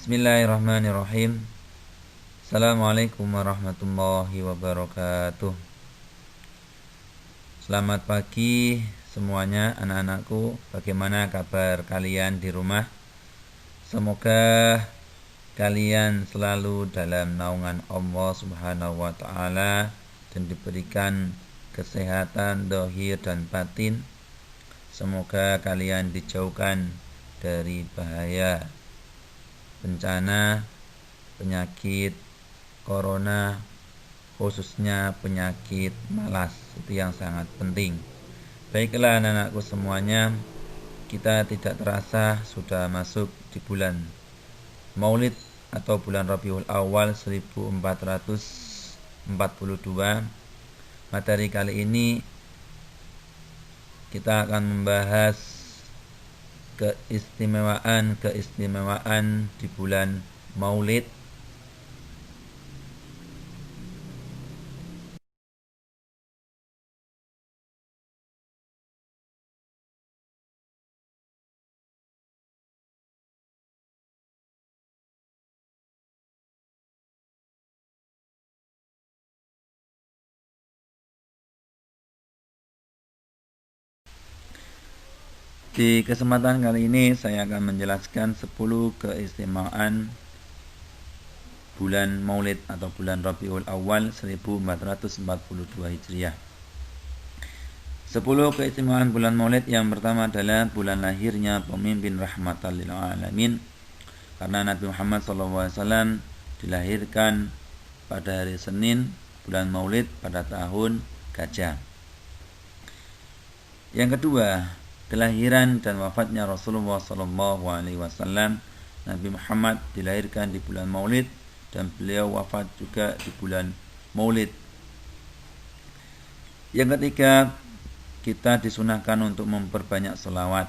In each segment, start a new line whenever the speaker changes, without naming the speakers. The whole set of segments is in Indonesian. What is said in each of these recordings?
Bismillahirrahmanirrahim. Assalamualaikum warahmatullahi wabarakatuh. Selamat pagi semuanya anak-anakku. Bagaimana kabar kalian di rumah? Semoga kalian selalu dalam naungan Allah Subhanahu wa taala dan diberikan kesehatan zahir dan batin. Semoga kalian dijauhkan dari bahaya bencana, penyakit corona, khususnya penyakit malas. Itu yang sangat penting. Baiklah anak-anakku semuanya, kita tidak terasa sudah masuk di bulan Maulid atau bulan Rabiul Awal 1442. Materi kali ini kita akan membahas keistimewaan di bulan Maulid. Di kesempatan kali ini saya akan menjelaskan 10 keistimewaan bulan Maulid atau bulan Rabiul Awal 1442 Hijriah. 10 keistimewaan bulan Maulid. Yang pertama adalah bulan lahirnya pemimpin rahmatan lil alamin, karena Nabi Muhammad SAW dilahirkan pada hari Senin bulan Maulid pada tahun Gajah. Yang kedua, kelahiran dan wafatnya Rasulullah SAW. Nabi Muhammad dilahirkan di bulan Maulid dan beliau wafat juga di bulan Maulid. Yang ketiga, kita disunahkan untuk memperbanyak selawat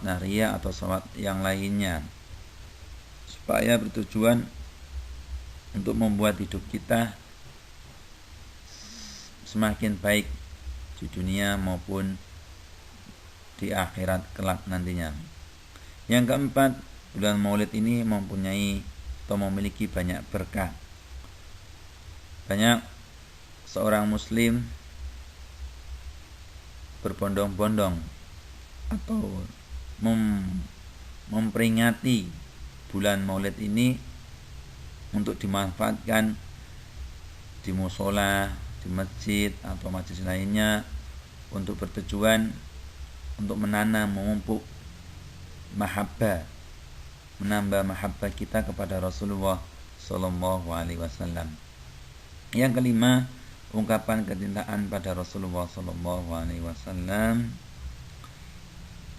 nahriyah atau selawat yang lainnya, supaya bertujuan untuk membuat hidup kita semakin baik di dunia maupun di akhirat kelak nantinya. Yang keempat, bulan Maulid ini mempunyai atau memiliki banyak berkah. Banyak seorang muslim berbondong-bondong atau memperingati bulan Maulid ini untuk dimanfaatkan di mushola, di masjid atau majelis lainnya, untuk bertujuan untuk menanam, memupuk mahabbah, menambah mahabbah kita kepada Rasulullah SAW. Yang kelima, ungkapan kecintaan pada Rasulullah SAW.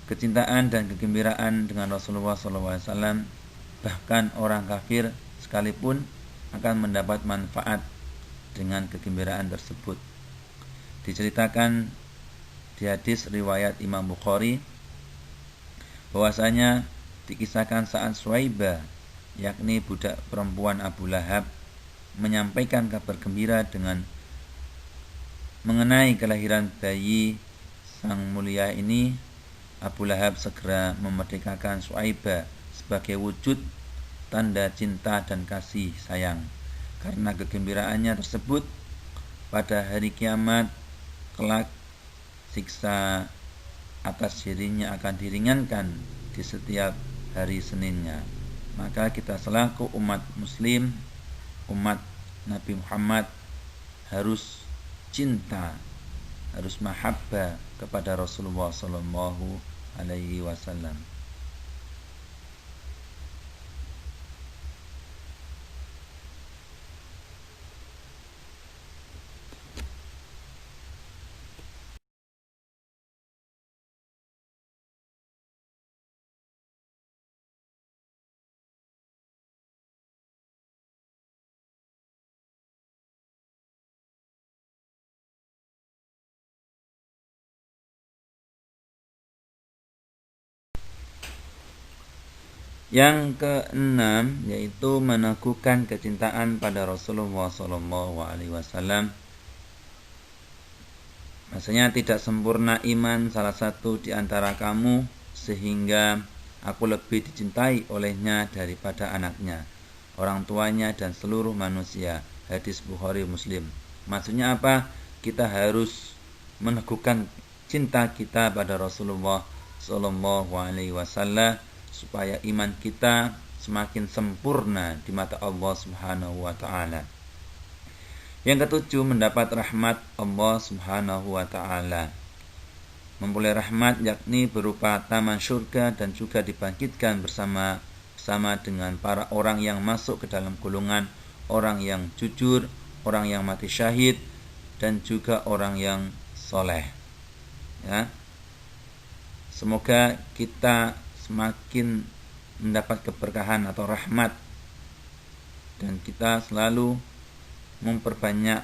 Kecintaan dan kegembiraan dengan Rasulullah SAW, bahkan orang kafir sekalipun akan mendapat manfaat dengan kegembiraan tersebut. Diceritakan di hadis riwayat Imam Bukhari bahwasanya dikisahkan saat Suwaibah, yakni budak perempuan Abu Lahab, menyampaikan kabar gembira dengan mengenai kelahiran bayi sang mulia ini, Abu Lahab segera memerdekakan Suwaibah sebagai wujud tanda cinta dan kasih sayang. Karena kegembiraannya tersebut, pada hari kiamat kelak siksa atas dirinya akan diringankan di setiap hari Seninnya. Maka kita selaku umat muslim, umat Nabi Muhammad, harus cinta, harus mahabbah kepada Rasulullah SAW. Yang keenam, yaitu meneguhkan kecintaan pada Rasulullah SAW. Maksudnya tidak sempurna iman salah satu di antara kamu sehingga Aku lebih dicintai olehnya daripada anaknya, orang tuanya, dan seluruh manusia. Hadis Bukhari Muslim. Maksudnya apa? Kita harus meneguhkan cinta kita pada Rasulullah Sallallahu Alaihi Wasallam supaya iman kita semakin sempurna di mata Allah Subhanahu Wa Taala. Yang ketujuh, mendapat rahmat Allah Subhanahu Wa Taala. Memperoleh rahmat yakni berupa taman surga dan juga dibangkitkan bersama dengan para orang yang masuk ke dalam golongan orang yang jujur, orang yang mati syahid, dan juga orang yang soleh. Ya. Semoga kita semakin mendapat keberkahan atau rahmat dan kita selalu memperbanyak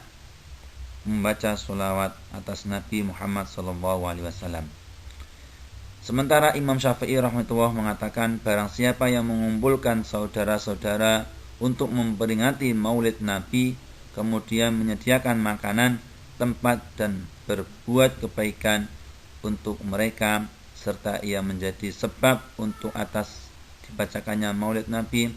membaca sholawat atas Nabi Muhammad SAW. Sementara Imam Syafi'i rahmatullah mengatakan, barang siapa yang mengumpulkan saudara-saudara untuk memperingati maulid Nabi, kemudian menyediakan makanan, tempat, dan berbuat kebaikan untuk mereka, serta ia menjadi sebab untuk atas dibacakannya maulid Nabi,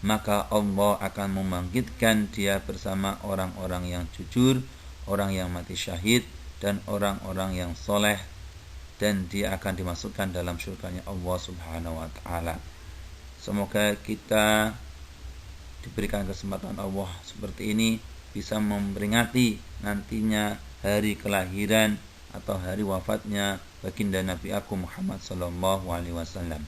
maka Allah akan membangkitkan dia bersama orang-orang yang jujur, orang yang mati syahid, dan orang-orang yang soleh, dan dia akan dimasukkan dalam surganya Allah Subhanahu wa Ta'ala. Semoga kita diberikan kesempatan Allah seperti ini, bisa memperingati nantinya hari kelahiran atau hari wafatnya baginda Nabi Agung Muhammad Sallallahu Alaihi Wasallam.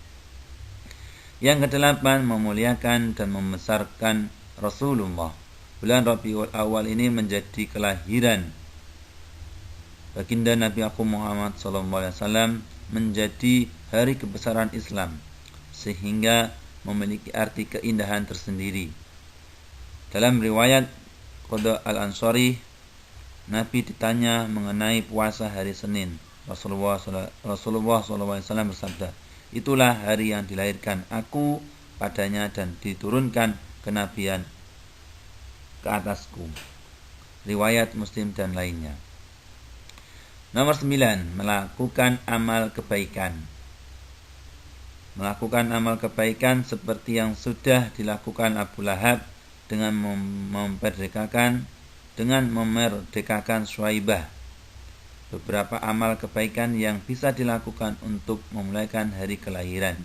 Yang kedelapan, memuliakan dan membesarkan Rasulullah. Bulan Rabiul Awal ini menjadi kelahiran baginda Nabi Agung Muhammad SAW, menjadi hari kebesaran Islam, sehingga memiliki arti keindahan tersendiri. Dalam riwayat Qada Al-Ansari, Nabi ditanya mengenai puasa hari Senin. Rasulullah SAW bersabda, itulah hari yang dilahirkan aku padanya dan diturunkan kenabian ke atasku. Riwayat Muslim dan lainnya. Nomor 9, melakukan amal kebaikan. Melakukan amal kebaikan seperti yang sudah dilakukan Abu Lahab dengan memerdekakan Suwaibah. Beberapa amal kebaikan yang bisa dilakukan untuk memulaikan hari kelahiran.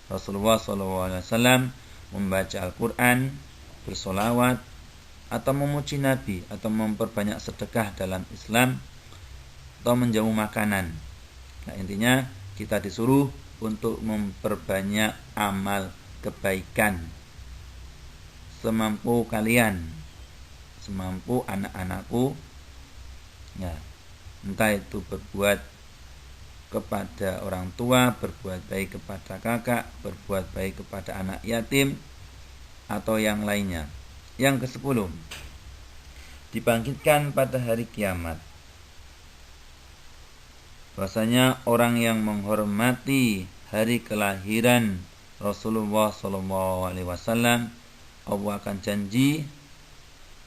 Rasulullah SAW membaca Al-Quran, bersolawat, atau memuji Nabi, atau memperbanyak sedekah dalam Islam, atau menjamu makanan. Nah, intinya kita disuruh untuk memperbanyak amal kebaikan semampu kalian, semampu anak-anakku, ya. Entah itu berbuat kepada orang tua, berbuat baik kepada kakak, berbuat baik kepada anak yatim, atau yang lainnya. Yang ke-10, dibangkitkan pada hari kiamat. Bahwasanya orang yang menghormati hari kelahiran Rasulullah SAW, Allah akan janji,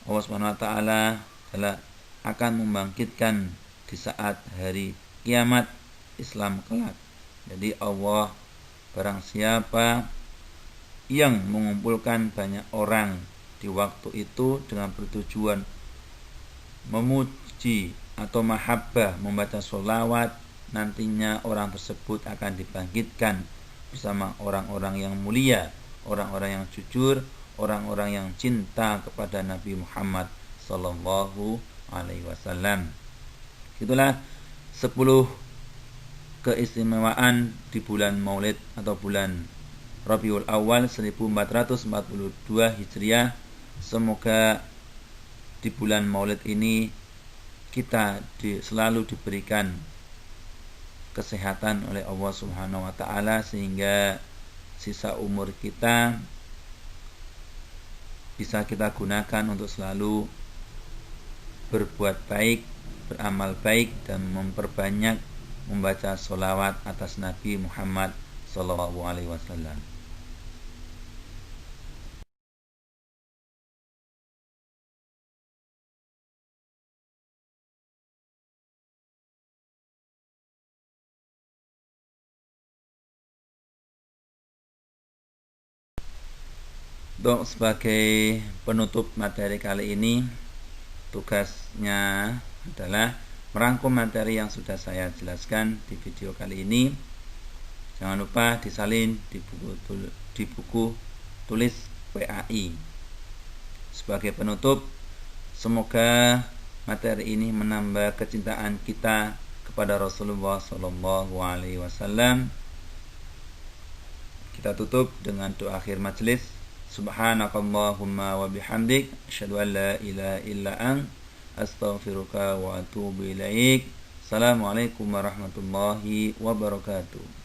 Allah SWT akan membangkitkan di saat hari kiamat Islam kelak. Jadi Allah, barang siapa yang mengumpulkan banyak orang di waktu itu dengan bertujuan memuji atau mahabbah, membaca sholawat, nantinya orang tersebut akan dibangkitkan bersama orang-orang yang mulia, orang-orang yang jujur, orang-orang yang cinta kepada Nabi Muhammad Sallallahu Alaihi Wasallam. Itulah 10 keistimewaan di bulan Maulid atau bulan Rabiul Awal 1442 Hijriah. Semoga di bulan Maulid ini kita selalu diberikan kesehatan oleh Allah Subhanahu wa Ta'ala, sehingga sisa umur kita bisa kita gunakan untuk selalu berbuat baik, beramal baik, dan memperbanyak membaca sholawat atas Nabi Muhammad SAW. Untuk sebagai penutup materi kali ini, tugasnya adalah merangkum materi yang sudah saya jelaskan di video kali ini. Jangan lupa disalin di buku tulis PAI. Sebagai penutup, semoga materi ini menambah kecintaan kita kepada Rasulullah SAW. Kita tutup dengan doa akhir majelis. Subhanakallahumma wa bihamdik, asyhadu an la ilaha illa ant, astaghfiruka wa atubu ilaik. Assalamualaikum warahmatullahi wabarakatuh.